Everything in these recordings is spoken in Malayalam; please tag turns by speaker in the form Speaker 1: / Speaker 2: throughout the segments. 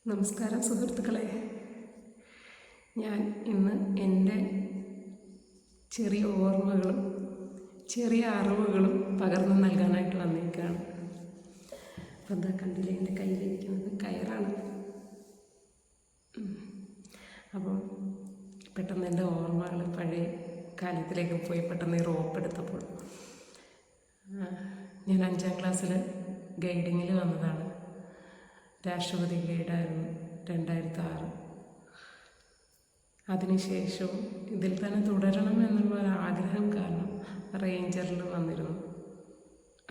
Speaker 1: നമസ്കാരം സുഹൃത്തുക്കളെ. ഞാൻ ഇന്ന് എൻ്റെ ചെറിയ ഓർമ്മകളും ചെറിയ അറിവുകളും പകർന്നു നൽകാനായിട്ട് വന്നിരിക്കുകയാണ്. അപ്പം എന്താ കണ്ടില്ലേ, എൻ്റെ കയ്യിലിരിക്കുന്നത് കയറാണ്. അപ്പം പെട്ടെന്ന് എൻ്റെ ഓർമ്മകൾ പഴയ കാലത്തിലേക്ക് പോയി. പെട്ടെന്ന് ഈ റോപ്പ് എടുത്തപ്പോൾ ഞാൻ 5ാം ക്ലാസ്സിൽ ഗൈഡിങ്ങിൽ വന്നതാണ്. രാഷ്ട്രപതി ഗൈഡായിരുന്നു 2006. അതിനുശേഷവും ഇതിൽ തന്നെ തുടരണം എന്നുള്ള ആഗ്രഹം കാരണം റേഞ്ചറിൽ വന്നിരുന്നു.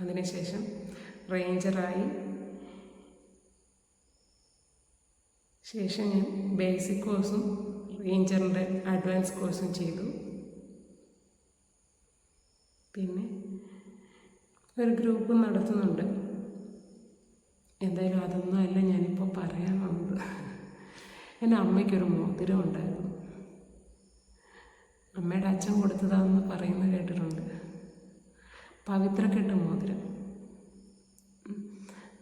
Speaker 1: അതിനുശേഷം റേഞ്ചറായി ശേഷം ഞാൻ ബേസിക് കോഴ്സും റേഞ്ചറിൻ്റെ അഡ്വാൻസ് കോഴ്സും ചെയ്തു. പിന്നെ ഒരു ഗ്രൂപ്പ് നടത്തുന്നുണ്ട്. എന്തായാലും അതൊന്നും അല്ല ഞാനിപ്പോൾ പറയാൻ വന്നത്. എൻ്റെ അമ്മയ്ക്കൊരു മോതിരം ഉണ്ടായിരുന്നു. അമ്മയുടെ അച്ഛൻ കൊടുത്തതാണെന്ന് പറയുന്നത് കേട്ടിട്ടുണ്ട്. പവിത്രക്കെട്ട് മോതിരം.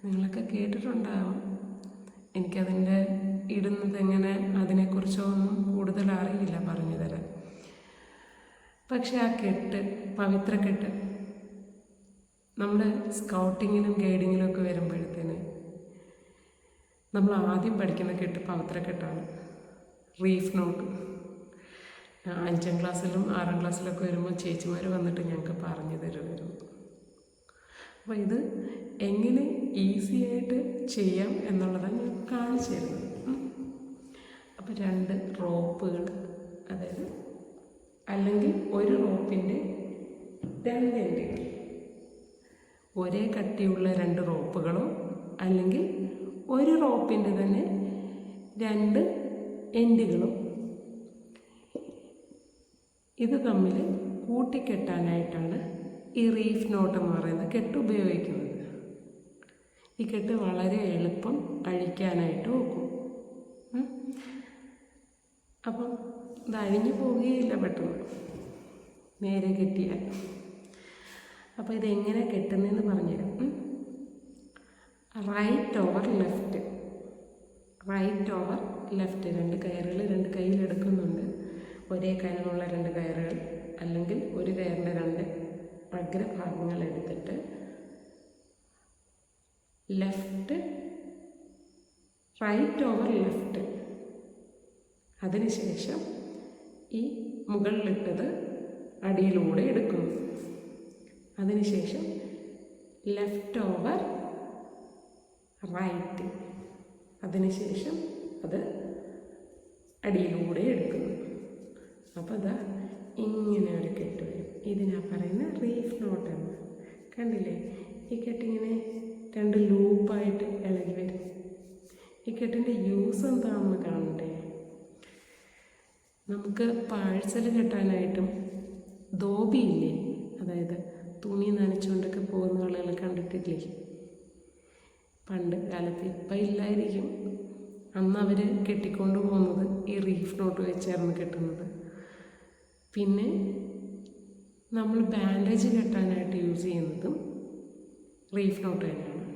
Speaker 1: നിങ്ങളൊക്കെ കേട്ടിട്ടുണ്ടാവും. എനിക്കതിൻ്റെ ഇടുന്നത് എങ്ങനെ അതിനെക്കുറിച്ചോ ഒന്നും കൂടുതൽ അറിയില്ല പറഞ്ഞു തരാൻ. പക്ഷെ ആ കെട്ട്, പവിത്രക്കെട്ട്, നമ്മുടെ സ്കൗട്ടിങ്ങിനും ഗൈഡിങ്ങിനും ഒക്കെ വരുമ്പോഴത്തേന് നമ്മൾ ആദ്യം പഠിക്കുന്ന കെട്ട് പവിത്രക്കെട്ടാണ്. റീഫ് നോട്ട് 5ാം ക്ലാസ്സിലും 6ാം ക്ലാസ്സിലൊക്കെ വരുമ്പോൾ ചേച്ചിമാർ വന്നിട്ട് ഞങ്ങൾക്ക് പറഞ്ഞു തരുമായിരുന്നു. അപ്പോൾ ഇത് എങ്ങനെ ഈസി ആയിട്ട് ചെയ്യാം എന്നുള്ളതാണ് ഞാൻ കാണിച്ചു തരുന്നത്. അപ്പോൾ 2 റോപ്പുകൾ, അതായത് അല്ലെങ്കിൽ ഒരു റോപ്പിൻ്റെ 2 എൻഡുകൾ, ഒരേ കട്ടിയുള്ള 2 റോപ്പുകളോ അല്ലെങ്കിൽ ഒരു റോപ്പിൻ്റെ തന്നെ 2 എൻഡുകളും ഇത് തമ്മിൽ കൂട്ടിക്കെട്ടാനായിട്ടാണ് ഈ റീഫ് നോട്ട് എന്ന് പറയുന്ന കെട്ട് ഉപയോഗിക്കുന്നത്. ഈ കെട്ട് വളരെ എളുപ്പം അഴിക്കാനായിട്ട് നോക്കും. അപ്പം ഇത് അഴിഞ്ഞു പോവുകയില്ല പെട്ടെന്ന് നേരെ കെട്ടിയാൽ. അപ്പോൾ ഇതെങ്ങനെ കെട്ടുന്നതെന്ന് പറഞ്ഞുതരാം. Right over left, right over left. 2 കയറുകൾ 2 കയ്യിലെടുക്കുന്നുണ്ട്. ഒരേ കനമുള്ള 2 കയറുകൾ അല്ലെങ്കിൽ ഒരു കയറിൻ്റെ 2 അഗ്രഭാഗങ്ങൾ എടുത്തിട്ട് ലെഫ്റ്റ്, റൈറ്റ് ഓവർ ലെഫ്റ്റ്. അതിനുശേഷം ഈ മുകളിലിട്ടത് അടിയിലൂടെ എടുക്കുന്നു. അതിനുശേഷം ലെഫ്റ്റ് ഓവർ റൈറ്റ്. അതിനുശേഷം അത് അടിയിലൂടെ എടുക്കുന്നു. അപ്പോൾ അതാ ഇങ്ങനെ ഒരു കെട്ട് വരും. ഇതിനാ പറയുന്ന റീഫ് നോട്ട് എന്ന്. കണ്ടില്ലേ, ഈ കെട്ടിങ്ങനെ 2 ലൂപ്പായിട്ട് ഇളകി വരും. ഈ കെട്ടിൻ്റെ യൂസ് എന്താണെന്ന് കാണണ്ടേ. നമുക്ക് പാഴ്സൽ കെട്ടാനായിട്ടും ധോബിയില്ലേ, അതായത് തുണി നനച്ചുകൊണ്ടൊക്കെ പോകുന്ന ആളുകൾ കണ്ടിട്ടില്ലേ പണ്ട് കാലത്ത്? ഇപ്പം ഇല്ലായിരിക്കും. അന്ന് അവർ കെട്ടിക്കൊണ്ട് പോകുന്നത് ഈ റീഫ് നോട്ട് വെച്ചായിരുന്നു കെട്ടുന്നത്. പിന്നെ നമ്മൾ ബാൻഡേജ് കെട്ടാനായിട്ട് യൂസ് ചെയ്യുന്നതും റീഫ് നോട്ട് തന്നെയാണ്.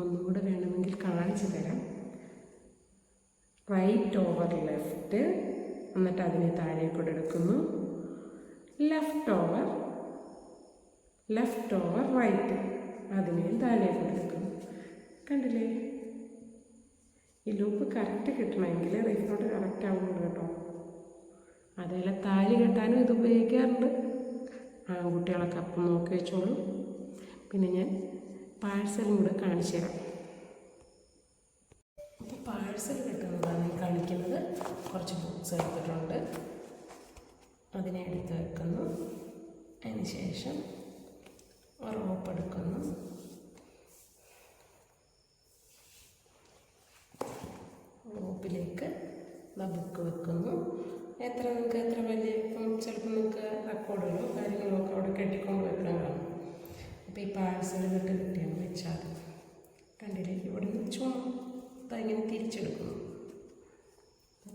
Speaker 1: ഒന്നുകൂടെ വേണമെങ്കിൽ കാണിച്ചു തരാം. റൈറ്റ് ഓവർ ലെഫ്റ്റ്, എന്നിട്ട് അതിനെ താഴേക്കൂടെ എടുക്കുന്നു. ലെഫ്റ്റ് ഓവർ റൈറ്റ്, അതിനെ താഴേക്കൂടെ എടുക്കുന്നു. കണ്ടില്ലേ, ഈ ലൂപ്പ് കറക്റ്റ് കിട്ടണമെങ്കിൽ റീഫ് നോട്ട് കറക്റ്റ് ആവുന്നുണ്ട് കേട്ടോ. അതേപോലെ താലി കെട്ടാനും ഇത് ഉപയോഗിക്കാറുണ്ട്. ആൺകുട്ടികളൊക്കെ അപ്പം നോക്കി വെച്ചോളൂ. പിന്നെ ഞാൻ പാഴ്സലും കൂടെ കാണിച്ചു തരാം. അപ്പോൾ പാഴ്സൽ കെട്ടുന്നതാണ് ഈ കാണിക്കുന്നത്. കുറച്ച് ബുക്സ് എടുത്തിട്ടുണ്ട്, അതിനെ എടുത്ത് വെക്കുന്നു. അതിന് ശേഷം റോപ്പ് എടുക്കുന്നു. റോപ്പിലേക്ക് ബുക്ക് വെക്കുന്നു. നിങ്ങൾക്ക് എത്ര വലിയ, ചിലപ്പോൾ നിങ്ങൾക്ക് റെക്കോർഡുകളോ കാര്യങ്ങളോ ഒക്കെ അവിടെ കെട്ടിക്കൊണ്ട് വെക്കാൻ കാണും. അപ്പോൾ ഈ പാഴ്സൽ കിട്ടിയാൽ വെച്ചാൽ കണ്ടില്ലേ, ഇവിടെ നിന്ന് ചുമ ഇങ്ങനെ തിരിച്ചെടുക്കുന്നു.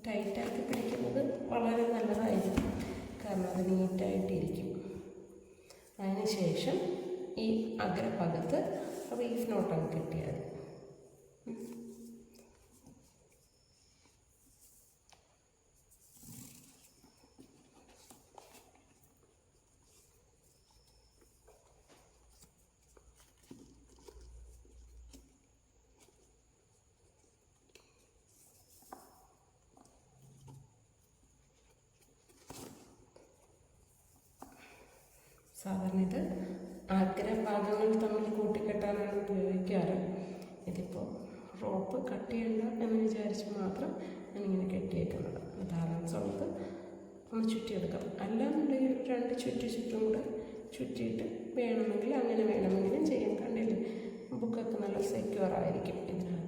Speaker 1: ടൈറ്റാക്കി പിടിക്കുന്നത് വളരെ നല്ലതായിരിക്കും, കാരണം അത് നീറ്റായിട്ടിരിക്കും. അതിന് ശേഷം ഈ അഗ്രഭാഗത്ത് റീഫ് നോട്ടാണ് കിട്ടിയത്. സാധാരണ ഇത് അഗ്രഭാഗങ്ങൾ തമ്മിൽ കൂട്ടിക്കെട്ടാനാണ് ഉപയോഗിക്കാറ്. ഇതിപ്പോൾ റോപ്പ് കട്ട് ചെയ്യണ്ട എന്ന് വിചാരിച്ച് മാത്രം ഞാനിങ്ങനെ കെട്ടിയേക്കുന്നത്. ബാലൻസ് ഉള്ളത് ഒന്ന് ചുറ്റിയെടുക്കാം. അല്ലാന്നുണ്ടെങ്കിൽ 2 ചുറ്റും കൂടെ ചുറ്റിയിട്ട് വേണമെങ്കിൽ അങ്ങനെ വേണമെങ്കിലും ചെയ്യാം. കണ്ടില്ലേ, ബുക്കൊക്കെ നല്ല സെക്യൂർ ആയിരിക്കും ഇതിനകത്ത്.